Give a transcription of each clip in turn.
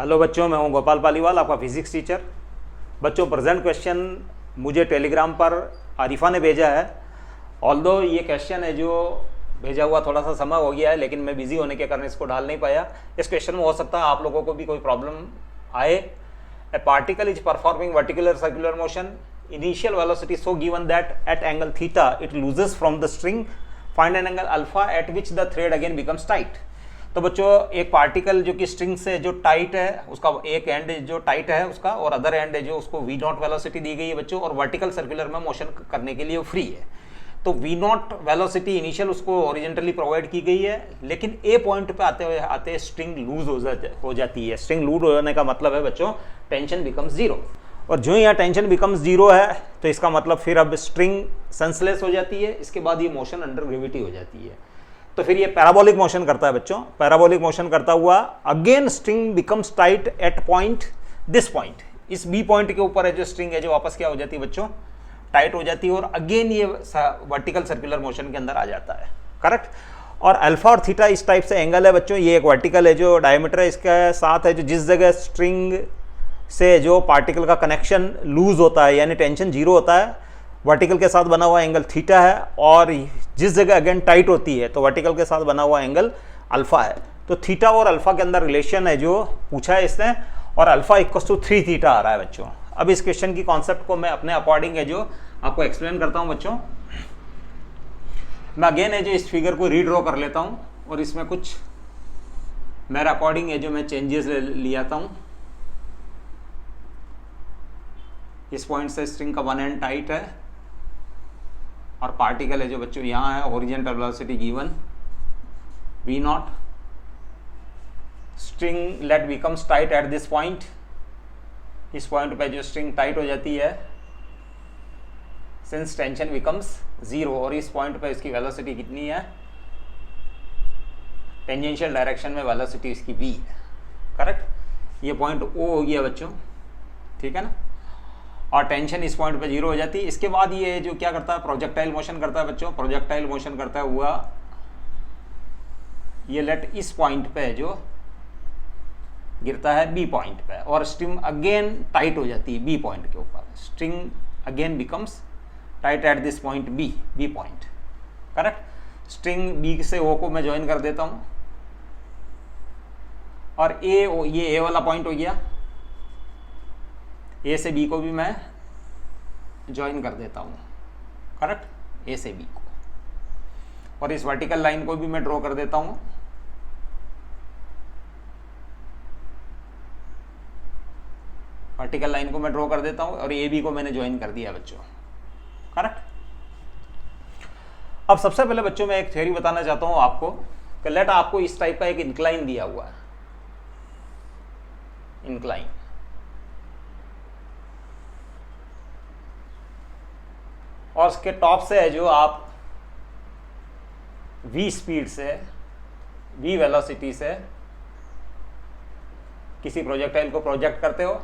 Hello बच्चों, मैं हूं गोपाल पालीवाल, आपका फिजिक्स टीचर। बच्चों, प्रेजेंट क्वेश्चन मुझे टेलीग्राम पर आरिफा ने भेजा है। ऑल्दो ये क्वेश्चन है जो भेजा हुआ थोड़ा सा समय हो गया है, लेकिन मैं बिजी होने के कारण इसको डाल नहीं पाया। इस क्वेश्चन में हो सकता है आप लोगों को भी कोई प्रॉब्लम आए। ए particle is performing वर्टिकुलर circular motion, initial velocity so given that at angle theta it loses from the string, find an angle alpha eight which the thread again becomes tight. तो बच्चों, एक पार्टिकल जो कि string से जो tight है, उसका एक एंड जो टाइट है उसका, और अदर एंड है जो उसको वी नॉट वेलोसिटी दी गई है बच्चों, और वर्टिकल सर्कुलर में मोशन करने के लिए वो फ्री है। तो वी नॉट वेलोसिटी इनिशियल उसको ओरिजेंटली प्रोवाइड की गई है, लेकिन ए पॉइंट पे आते स्ट्रिंग लूज हो जाती है। स्ट्रिंग लूज होने का मतलब है बच्चों टेंशन बिकम्स जीरो, और जो यहाँ टेंशन बिकम्स जीरो है तो इसका मतलब फिर अब स्ट्रिंग सेंसलेस हो जाती है। इसके बाद ये मोशन अंडर ग्रेविटी हो जाती है। तो फिर ये पैराबोलिक मोशन करता है बच्चों। पैराबोलिक मोशन करता हुआ again string becomes tight at point this point, इस बी पॉइंट के ऊपर है जो स्ट्रिंग है जो वापस क्या हो जाती है बच्चों, टाइट हो जाती है, और अगेन ये वर्टिकल सर्कुलर मोशन के अंदर आ जाता है। करेक्ट। और अल्फा और थीटा इस टाइप से एंगल है बच्चों। ये एक वर्टिकल है जो डायमीटर है इसके साथ है, जो जिस जगह स्ट्रिंग से जो पार्टिकल का कनेक्शन लूज होता है यानी टेंशन जीरो होता है, वर्टिकल के साथ बना हुआ एंगल थीटा है, और जिस जगह अगेन टाइट होती है तो वर्टिकल के साथ बना हुआ एंगल अल्फा है। तो थीटा और अल्फा के अंदर रिलेशन है जो पूछा है इसने, और अल्फा इक्वल्स टू 3 थीटा आ रहा है बच्चों। अब इस क्वेश्चन की कॉन्सेप्ट को मैं अपने अकॉर्डिंग है जो आपको एक्सप्लेन करता हूं बच्चों। मैं अगेन है जो इस फिगर को रीड्रॉ कर लेता हूं, और इसमें कुछ मेरे अकॉर्डिंग है जो मैं चेंजेस ले आता हूं। इस पॉइंट से स्ट्रिंग का वन एंड टाइट है, और पार्टिकल है जो बच्चों यहाँ है, horizontal velocity given v naught, string let becomes tight at this point, इस पॉइंट पे जो स्ट्रिंग टाइट हो जाती है सिंस टेंशन बिकम्स जीरो, और इस पॉइंट पे इसकी वेलोसिटी कितनी है, टेंजेंशियल डायरेक्शन में वेलोसिटी इसकी v है। करेक्ट। ये पॉइंट O हो गया बच्चों, ठीक है ना, और टेंशन इस पॉइंट पे जीरो हो जाती है। इसके बाद ये जो क्या करता है, प्रोजेक्टाइल मोशन करता है बच्चों। प्रोजेक्टाइल मोशन करता हुआ ये लेट इस पॉइंट पे जो गिरता है बी पॉइंट पे, और स्ट्रिंग अगेन टाइट हो जाती है बी पॉइंट के ऊपर। String again becomes tight at this point B point. Correct. String B से ओ को मैं ज्वाइन कर देता हूं, और ये ए वाला पॉइंट हो गया, ए से बी को भी मैं ज्वाइन कर देता हूं। करेक्ट। ए से बी को, और इस वर्टिकल लाइन को भी मैं ड्रॉ कर देता हूं। वर्टिकल लाइन को मैं ड्रॉ कर देता हूं, और ए बी को मैंने ज्वाइन कर दिया बच्चों। करेक्ट। अब सबसे पहले बच्चों मैं एक थ्योरी बताना चाहता हूं आपको कि लेट आपको इस टाइप का एक इंक्लाइन दिया हुआ है, इंक्लाइन, और उसके टॉप से है जो आप v स्पीड से, v वेलोसिटी से किसी प्रोजेक्टाइल को प्रोजेक्ट करते हो,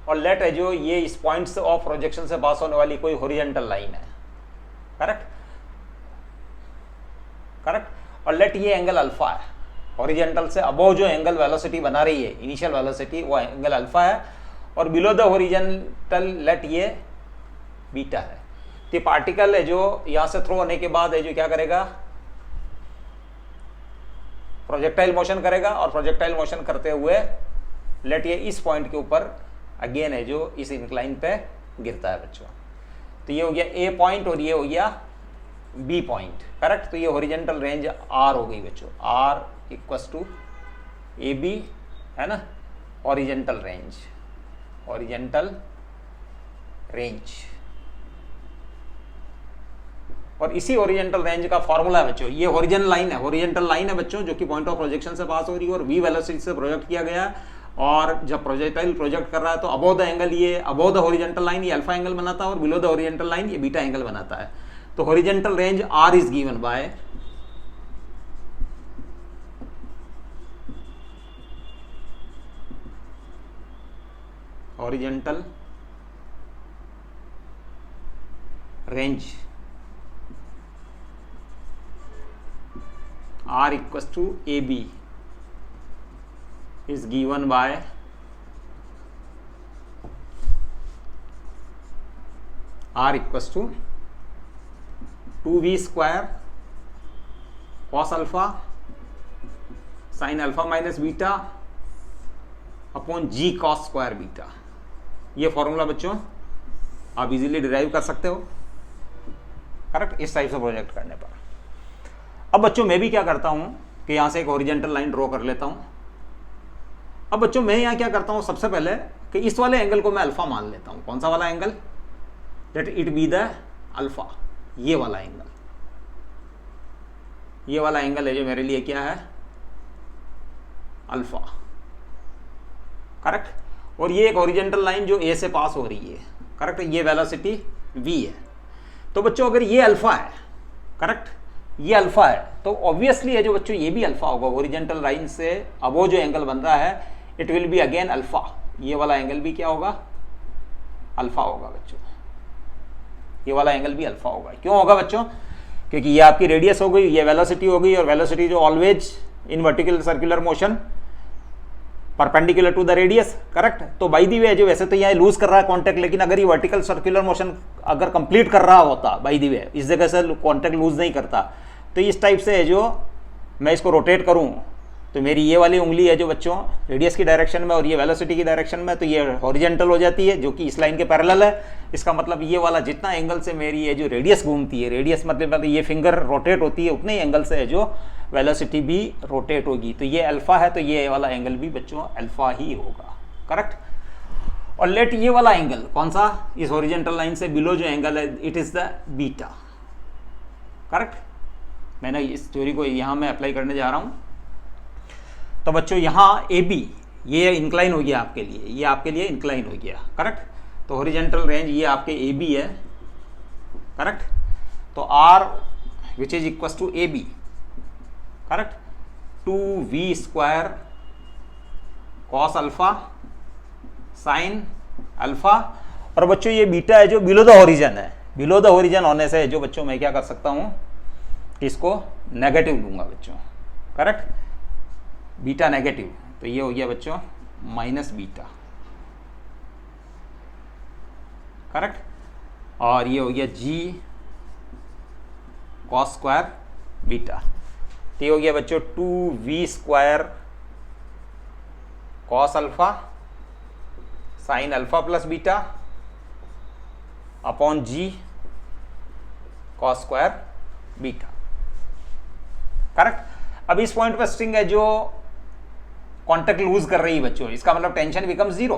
और लेट है जो ये इस पॉइंट से ऑफ प्रोजेक्शन से पास होने वाली कोई हॉरिजॉन्टल लाइन है। करेक्ट। करेक्ट। और लेट ये एंगल अल्फा है, हॉरिजॉन्टल से अबव जो एंगल वेलोसिटी बना रही है, इनिशियल वेलोसिटी, वो एंगल अल्फा है, और बिलो द हॉरिजॉन्टल लेट ये बीटा है। तो पार्टिकल है जो यहां से थ्रो होने के बाद है जो क्या करेगा, प्रोजेक्टाइल मोशन करेगा, और प्रोजेक्टाइल मोशन करते हुए लेट ये इस पॉइंट के ऊपर अगेन है जो इस इंक्लाइन पे गिरता है बच्चों। तो ये हो गया ए पॉइंट, और ये हो गया बी पॉइंट। करेक्ट। तो ये हॉरिजॉन्टल रेंज आर हो गई बच्चों, R equals to A B, है ना, हॉरिजॉन्टल रेंज, हॉरिजॉन्टल रेंज। और इसी ओरिजेंटल रेंज का फॉर्मूला है बच्चों, ये हॉरिजॉन्टल लाइन है, हॉरिजॉन्टल लाइन है बच्चों, जो कि पॉइंट ऑफ प्रोजेक्शन से पास हो रही है, और v वेलोसिटी से प्रोजेक्ट किया गया है। और जब प्रोजेक्टाइल प्रोजेक्ट कर रहा है तो अबव द एंगल, ये अबव द हॉरिजॉन्टल लाइन ये अल्फा एंगल बनाता है, और बिलो द हॉरिजॉन्टल लाइन ये बीटा एंगल बनाता है। तो horizontal range r is given by horizontal range R equals to AB is given by r equals to 2v square cos alpha sin alpha minus beta upon g cos square beta. ये formula बच्चों आप easily derive कर सकते हो, correct, इस type से project करने पर। अब बच्चों मैं भी क्या करता हूं कि यहां से एक हॉरिजॉन्टल लाइन ड्रॉ कर लेता हूं। अब बच्चों मैं यहां क्या करता हूं, सबसे पहले कि इस वाले एंगल को मैं अल्फा मान लेता हूं। कौन सा वाला angle? Let it be the alpha. ये वाला एंगल, ये वाला एंगल है जो मेरे लिए क्या है, अल्फा, करेक्ट। और ये एक हॉरिजॉन्टल लाइन जो ए से पास हो रही है, करेक्ट, ये वेलोसिटी v है। तो बच्चों अगर ये अल्फा है, करेक्ट, ये अल्फा है, तो ऑब्वियसली है जो बच्चों ये भी अल्फा होगा। हॉरिजॉन्टल लाइन से अब वो जो एंगल बन रहा है it will be again alpha. ये वाला एंगल भी क्या होगा, अल्फा होगा बच्चों। ये वाला एंगल भी अल्फा होगा। क्यों होगा बच्चों? क्योंकि ये आपकी रेडियस हो गई, ये वेलोसिटी हो गई, और वेलोसिटी जो always in vertical circular motion perpendicular to the radius, correct. तो बाय द वे जो वैसे तो यहाँ लूज कर रहा है कॉन्टैक्ट, लेकिन अगर ये वर्टिकल सर्कुलर मोशन अगर कंप्लीट कर रहा होता बाय द वे, इस जगह से कॉन्टैक्ट लूज नहीं करता, तो इस टाइप से है जो मैं इसको रोटेट करूँ तो मेरी ये वाली उंगली है जो बच्चों रेडियस की डायरेक्शन में और ये वेलोसिटी की डायरेक्शन में, तो ये हॉरिजॉन्टल हो जाती है जो कि इस लाइन के पैरेलल है। इसका मतलब ये वाला जितना एंगल से मेरी ये जो रेडियस घूमती है, रेडियस मतलब ये फिंगर रोटेट होती है, उतने ही एंगल से है जो वेलोसिटी भी रोटेट होगी। तो ये अल्फा है, तो ये वाला एंगल भी बच्चों अल्फा ही होगा, करेक्ट। और लेट ये वाला एंगल कौन सा, इस हॉरिजॉन्टल लाइन से बिलो जो एंगल है it is the beta, correct. मैंने इस थ्योरी को यहाँ मैं अप्लाई करने जा रहा हूँ। तो बच्चों यहाँ ए बी ये इंक्लाइन हो गया आपके लिए, ये आपके लिए इंक्लाइन हो गया, करेक्ट। तो हॉरिजॉन्टल रेंज ये आपके ए बी है, करेक्ट। तो R which is equal to A B, correct, 2v square cos alpha sine alpha. और बच्चों ये बीटा है जो बिलो द हॉरिजन है। बिलो द हॉरिजन होने से जो बच्चों मैं क्या कर सकता हूं कि इसको नेगेटिव लूंगा बच्चों, करेक्ट, बीटा नेगेटिव। तो ये हो गया बच्चों माइनस बीटा, करेक्ट। और ये हो गया जी कॉस स्क्वायर बीटा। तो ये हो गया बच्चों 2v square cos alpha sine alpha plus beta upon g cos square beta, correct. अब इस पॉइंट पर स्ट्रिंग है जो कॉन्टैक्ट लूज कर रही है बच्चों, इसका मतलब टेंशन बिकम जीरो।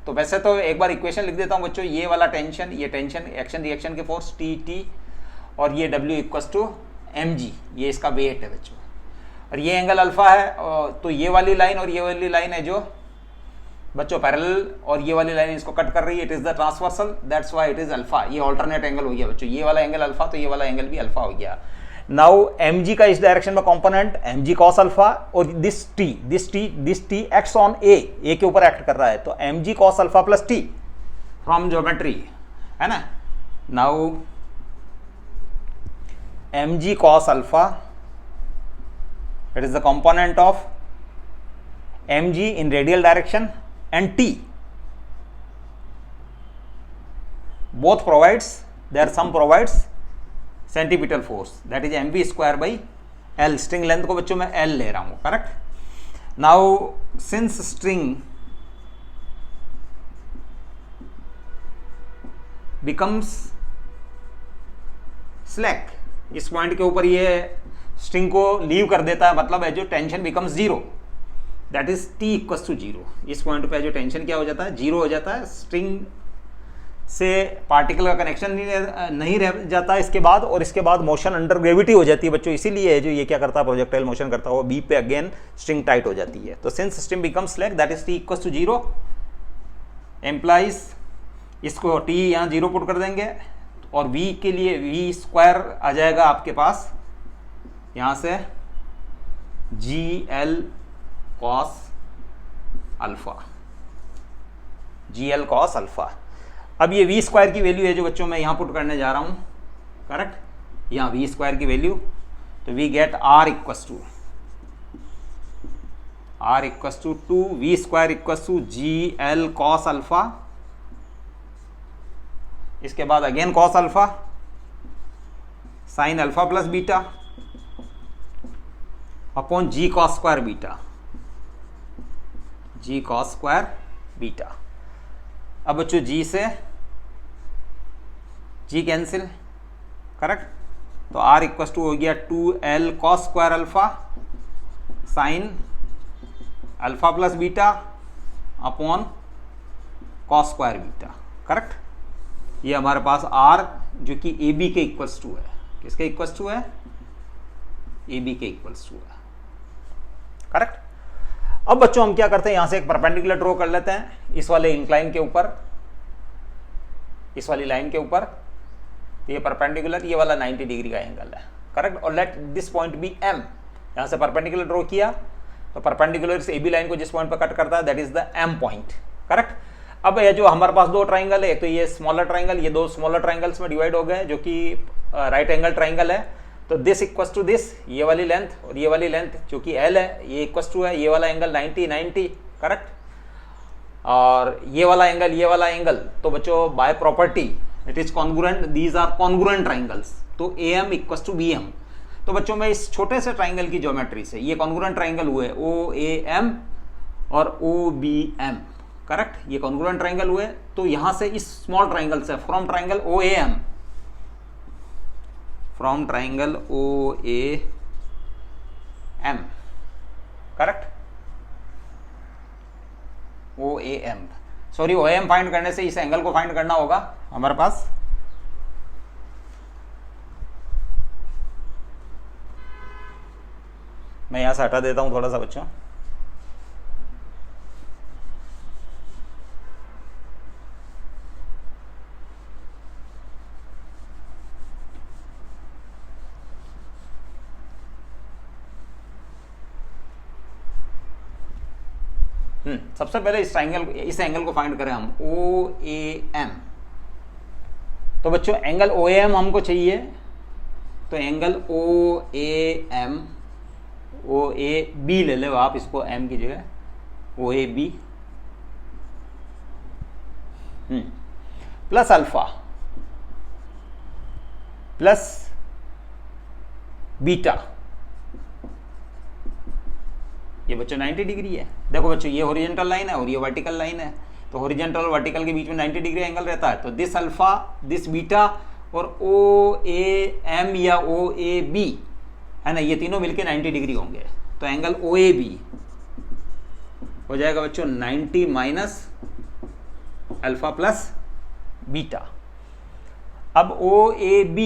तो वैसे तो एक बार इक्वेशन लिख देता हूं बच्चों, ये वाला टेंशन, ये टेंशन एक्शन रिएक्शन के फोर्स टी और ये W इक्वल्स टू mg, ये इसका वेट है बच्चों। और ये एंगल अल्फा है, तो ये वाली लाइन और ये वाली लाइन है जो बच्चों पैरेलल, और ये वाली लाइन इसको कट कर रही है, it is the transversal, that's why it is alpha. ये ऑल्टरनेट एंगल हो गया बच्चों, ये वाला एंगल अल्फा तो ये वाला एंगल भी अल्फा हो गया। नाउ mg का इस डायरेक्शन में कंपोनेंट mg cos अल्फा, और this t acts on a के ऊपर एक्ट कर रहा है, तो mg cos alpha plus t from geometry, है ना। Now mg cos alpha it is the component of mg in radial direction and t both provides, there some provides centripetal force, that is mv square by l। string length को बच्चों मैं l ले रहा हूं, correct. now since string becomes slack, इस point के ऊपर ये स्ट्रिंग को लीव कर देता है, मतलब है जो tension becomes zero, that is T equals to zero. इस पॉइंट पे जो टेंशन क्या हो जाता है, जीरो हो जाता है। स्ट्रिंग से पार्टिकल का कनेक्शन नहीं रह जाता इसके बाद, और इसके बाद मोशन अंडर ग्रेविटी हो जाती है बच्चों। इसीलिए जो ये क्या करता है, प्रोजेक्टाइल मोशन करता है वो बी पे अगेन स्ट्रिंग टाइट हो जाती है। तो since string becomes slack that is T equals to zero, implies इसको टी यहाँ जीरो पुट कर देंगे, और v के लिए v स्क्वायर आ जाएगा आपके पास यहां से gl cos alpha, gl cos alpha. अब ये v स्क्वायर की वैल्यू है जो बच्चों मैं यहां पुट करने जा रहा हूं, करेक्ट, यहां v स्क्वायर की वैल्यू, तो we get r equals to R equals to 2v² equals to GL cos alpha, इसके बाद again cos alpha sine alpha plus beta upon G cos square beta, G cos square beta. अब बच्चों G से G cancel, correct, तो R equals to हो गया 2L cos square alpha sine alpha plus beta upon cos square beta, correct. ये हमारे पास R जो कि AB के इक्वल्स टू है, किसके इक्वल्स टू है, AB के इक्वल्स टू है, करेक्ट। अब बच्चों हम क्या करते हैं, यहां से एक परपेंडिकुलर ड्रॉ कर लेते हैं इस वाले इंक्लाइन के ऊपर, इस वाली लाइन के ऊपर। तो ये परपेंडिकुलर, ये वाला 90 डिग्री का एंगल है, करेक्ट। और let this point B M, यहां से परपेंडिकुलर ड्रॉ किया तो परपेंडिकुलर इस AB लाइन को जिस पॉइंट पर कट करता है that is the M point, correct. अब ये जो हमारे पास दो ट्राइंगल है, तो ये स्मॉलर ट्राइंगल, ये दो स्मॉलर ट्राइंगल्स में डिवाइड हो गए जो कि राइट एंगल ट्राइंगल है। तो दिस इक्वस टू दिस, ये वाली लेंथ और ये वाली लेंथ जो कि L है, ये इक्वस टू है ये वाला एंगल 90, करेक्ट। और ये वाला एंगल, तो बच्चों by property it is congruent, these are congruent triangles, तो AM इक्वस टू BM। तो बच्चों मैं इस छोटे से ट्राइंगल की ज्योमेट्री से, ये कॉन्ग्रुएंट ट्राइंगल हुए OAM और OBM, करेक्ट, ये कॉन्ग्रुएंट ट्राइंगल हुए। तो यहां से इस स्मॉल ट्राइंगल से, from triangle OAM, from triangle OAM, correct, OAM, sorry OAM find करने से इस एंगल को फाइंड करना होगा हमारे पास। मैं यहां से हटा देता हूं थोड़ा सा बच्चों। सबसे पहले इस एंगल को फाइंड करें हम, OAM। तो बच्चों एंगल OAM हमको चाहिए, तो एंगल OAM, OAB ले लो आप इसको M की जगह, OAB plus alpha plus beta, ये बच्चों 90 डिग्री है। देखो बच्चों ये हॉरिजॉन्टल लाइन है और ये वर्टिकल लाइन है, तो हॉरिजॉन्टल और वर्टिकल के बीच में 90 डिग्री एंगल रहता है। तो दिस अल्फा, दिस बीटा और OAM या OAB है ना, ये तीनों मिलके 90 डिग्री होंगे। तो एंगल OAB हो जाएगा बच्चों 90 माइनस अल्फा प्लस बीटा। अब OAB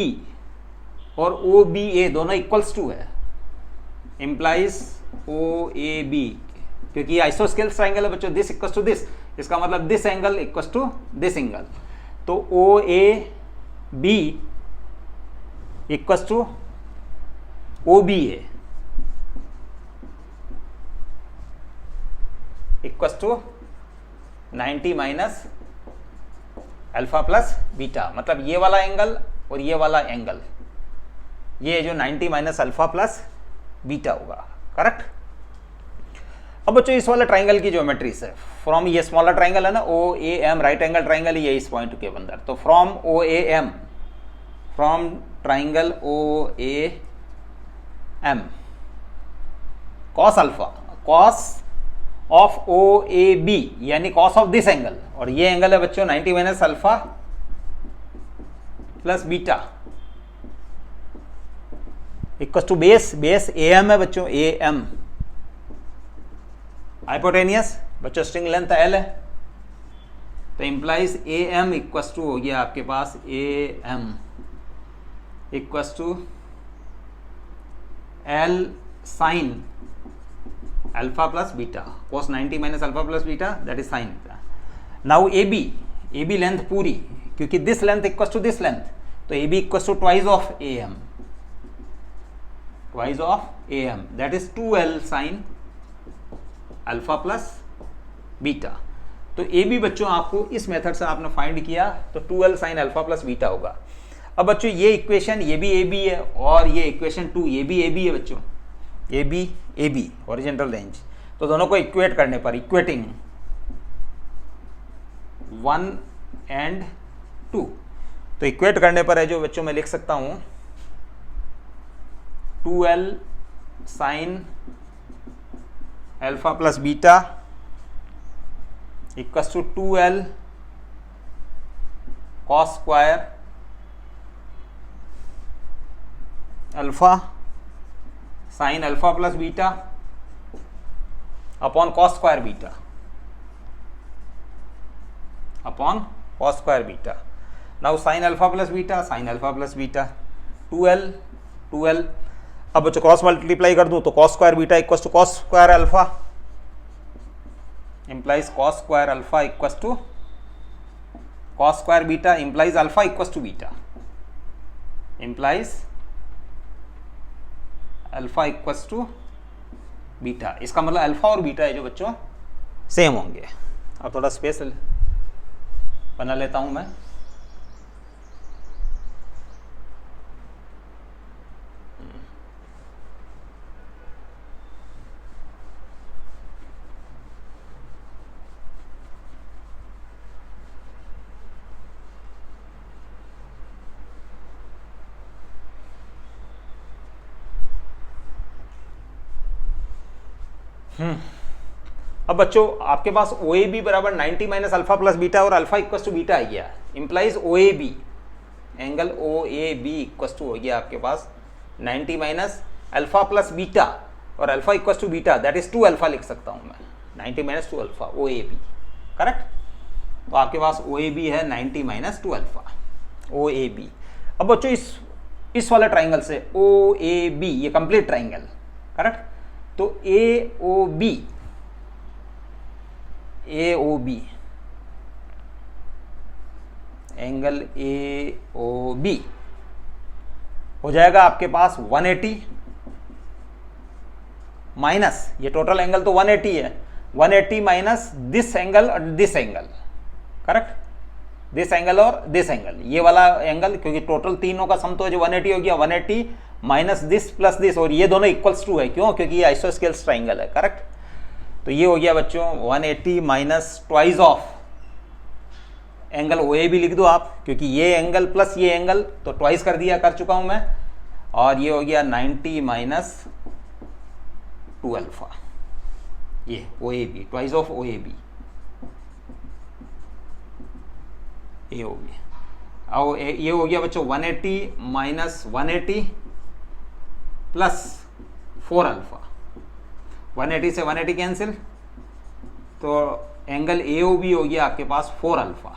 और OBA दोनों इक्वल्स टू है, इंप्लाइज OAB, क्योंकि ये आइसोस्केल ट्राइंगल है बच्चों, दिस इक्वल्स टू दिस, इसका मतलब this angle equals to this angle. तो OAB equals to OBA equals to 90 minus alpha plus beta, मतलब ये वाला एंगल और ये वाला एंगल, ये जो 90 माइनस अल्फा प्लस बीटा होगा, करेक्ट। अब बच्चों इस वाले ट्राइंगल की ज्योमेट्री से, फ्रॉम ये स्मॉलर ट्राइंगल है ना OAM, राइट एंगल ट्राइंगल, ये इस पॉइंट के अंदर, तो from OAM, from triangle OAM cos alpha, cos of OAB यानी cos ऑफ दिस एंगल, और ये एंगल है बच्चों 90 minus alpha plus beta equal to base AM है बच्चों, AM हाइपोटेनियस बच्चों, स्ट्रिंग लेंथ L है, तो इंप्लाइज AM इक्वल टू हो गया आपके पास AM equal to L sine alpha plus beta, cos 90 minus alpha plus beta that is sine. Now AB length पूरी, क्योंकि this length equal to this length, तो AB equal to twice of AM, twice of AM that is 2L sine alpha plus beta. तो AB बच्चों आपको इस method से आपने find किया, तो 2L sine alpha plus beta होगा। अब बच्चों ये इक्वेशन ये भी AB है और ये इक्वेशन 2 ये भी AB है बच्चों, AB हॉरिजॉन्टल रेंज, तो दोनों को इक्वेट करने पर, इक्वेटिंग 1 and 2, तो इक्वेट करने पर है जो बच्चों मैं लिख सकता हूं 2l sine alpha plus beta equals to 2l cos square alpha sine alpha plus beta upon cos square beta upon cos square beta. Now sine alpha plus beta 2l। अब बच्चों क्रॉस मल्टीप्लाई कर दूं तो cos square beta equals to cos square alpha implies cos square alpha equals to cos square beta implies alpha equals to beta, implies alpha equals to beta। इसका मतलब alpha और beta है जो बच्चों same होंगे। अब थोड़ा स्पेस बना लेता हूं मैं। अब बच्चों आपके पास ओ ए बी बराबर 90 माइनस अल्फा प्लस बीटा और अल्फा इक्वस टू बीटा आ गया, implies O A B, angle O A B equals to हो गया आपके पास 90 माइनस अल्फा प्लस बीटा और alpha equals to beta, that is 2 alpha लिख सकता हूं मैं, 90 minus 2 alpha O A B, correct. तो आपके पास ओ ए बी है 90 minus 2 alpha O A B. अब बच्चों इस वाले ट्राइंगल से ओ ए बी, ये कंप्लीट ट्राइंगल, करेक्ट। तो A O B angle A O B हो जाएगा आपके पास 180 माइनस, ये टोटल एंगल तो 180 है, 180 माइनस दिस एंगल और this angle, correct, this angle और दिस एंगल, ये वाला एंगल, क्योंकि टोटल तीनों का सम तो है जो 180 हो गया, 180 माइनस दिस प्लस दिस, और ये दोनों इक्वल्स टू है, क्यों, क्योंकि ये आइसोस्केल्स ट्राइंगल है, करेक्ट। तो ये हो गया बच्चों 180 minus twice of angle O A B लिख दो आप, क्योंकि ये एंगल प्लस ये एंगल तो ट्वाइस कर चुका हूं मैं, और ये हो गया 90 माइनस 2 अल्फा, ये O A B, twice of O A B, ये हो गया। और ये हो गया बच्चों 180 माइनस 180 प्लस 4 अल्फा, 180 से 180 कैंसिल, तो एंगल ए ओ बी हो गया आपके पास 4 alpha,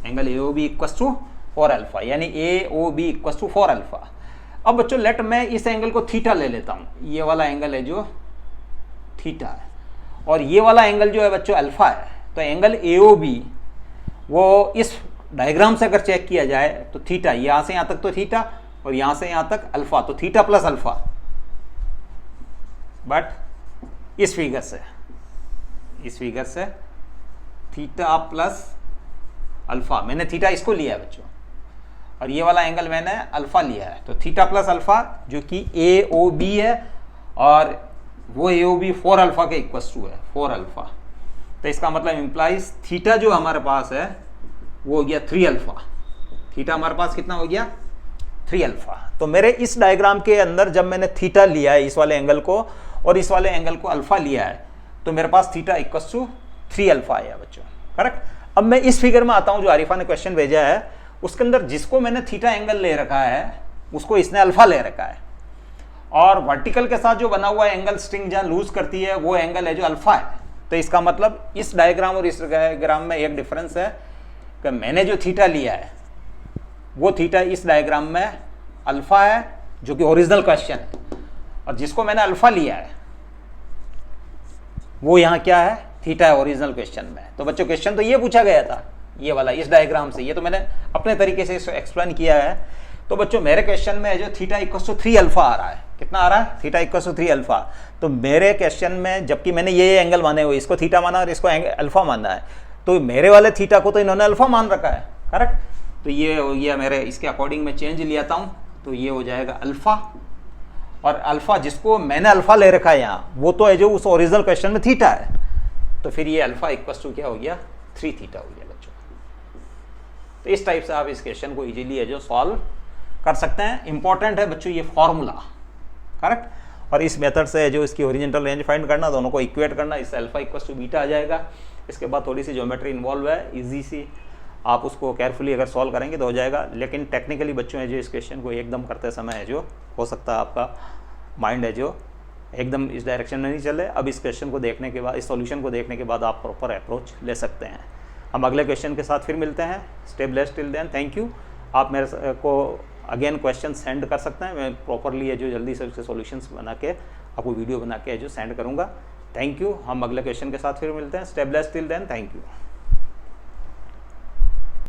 angle A O B equals to 4 alpha, यानी A O B equals to 4 alpha. अब बच्चों लेट मैं इस एंगल को थीटा ले लेता हूं, ये वाला एंगल है जो थीटा है, और ये वाला एंगल जो है बच्चों अल्फा है, तो एंगल ए ओ बी वो इस डायग्राम से अगर चेक किया जाए तो थीटा, यहां से यहां तक तो थीटा और यहां से यहां तक अल्फा, तो थीटा प्लस अल्फा, बट इस फिगर से थीटा प्लस अल्फा, मैंने थीटा इसको लिया है बच्चों, और ये वाला एंगल मैंने अल्फा लिया है, तो थीटा प्लस अल्फा जो कि ए ओ बी है, और वो ए ओ बी 4 अल्फा के इक्वस टू है, 4 अल्फा। तो इसका मतलब इंप्लाइज थीटा जो हमारे पास है वो हो गया 3 अल्फा, थीटा हमारे पास कितना हो गया 3 अल्फा। तो मेरे इस डायग्राम के अंदर जब मैंने थीटा लिया है, इस वाले एंगल को और इस वाले एंगल को अल्फा लिया है, तो मेरे पास थीटा इक्वल्स टू 3 अल्फा आया बच्चों, करेक्ट। अब मैं इस फिगर में आता हूं जो आरिफा ने क्वेश्चन भेजा है, उसके अंदर जिसको मैंने थीटा एंगल ले रखा है उसको इसने अल्फा ले रखा है, और वर्टिकल के साथ जो बना हुआ एंगल स्ट्रिंग जहां लूज करती है वो एंगल है जो अल्फा है। तो इसका मतलब इस डायग्राम और इस डायग्राम में एक डिफरेंस है कि मैंने जो थीटा लिया है वो थीटा इस डायग्राम में अल्फा है, जो कि ओरिजिनल क्वेश्चन है, और जिसको मैंने अल्फा लिया है वो यहाँ क्या है, थीटा है ओरिजिनल क्वेश्चन में। तो बच्चों क्वेश्चन तो ये पूछा गया था, ये वाला इस डायग्राम से, ये तो मैंने अपने तरीके से इसको एक्सप्लेन किया है। तो बच्चों मेरे क्वेश्चन में जो थीटा इक्वल्स टू 3 अल्फा आ रहा है, कितना आ रहा है, थीटा इक्वल्स टू 3 अल्फा। तो मेरे क्वेश्चन में जबकि मैंने ये एंगल माने हुए, इसको थीटा माना और इसको अल्फा माना है, तो मेरे वाले थीटा को तो इन्होंने अल्फा मान रखा है, करेक्ट। तो ये हो गया मेरे, इसके अकॉर्डिंग मैं चेंज ले आता हूँ, तो ये हो जाएगा अल्फा, और अल्फा जिसको मैंने अल्फा ले रखा है यहाँ, वो तो है जो उस ओरिजिनल क्वेश्चन में थीटा है, तो फिर ये अल्फा इक्वल टू क्या हो गया, 3 थीटा हो गया बच्चों। तो इस टाइप से आप इस क्वेश्चन को इजीली है जो सॉल्व कर सकते हैं। इंपॉर्टेंट है बच्चों ये फॉर्मूला, करेक्ट। और इस मेथड से जो इसकी ओरिजिनल रेंज फाइंड करना, दोनों को इक्वेट करना, इससे अल्फा इक्वल टू बीटा आ जाएगा। इसके बाद थोड़ी सी ज्योमेट्री इन्वॉल्व है, इजी सी, आप उसको केयरफुली अगर सॉल्व करेंगे तो हो जाएगा। लेकिन टेक्निकली बच्चों है जो इस क्वेश्चन को एकदम करते समय है जो हो सकता है आपका माइंड है जो एकदम इस डायरेक्शन में नहीं चले। अब इस क्वेश्चन को देखने के बाद, इस सॉल्यूशन को देखने के बाद आप प्रॉपर अप्रोच ले सकते हैं। हम अगले क्वेश्चन के साथ फिर मिलते हैं। Stay blessed till then, thank you. आप मेरे को अगेन क्वेश्चन सेंड कर सकते हैं, मैं प्रॉपरली है जो जल्दी से उसके सॉल्यूशंस बना के आपको वीडियो बना के है जो सेंड करूँगा। Thank you. हम अगले क्वेश्चन के साथ फिर मिलते हैं। Stay blessed till then, thank you.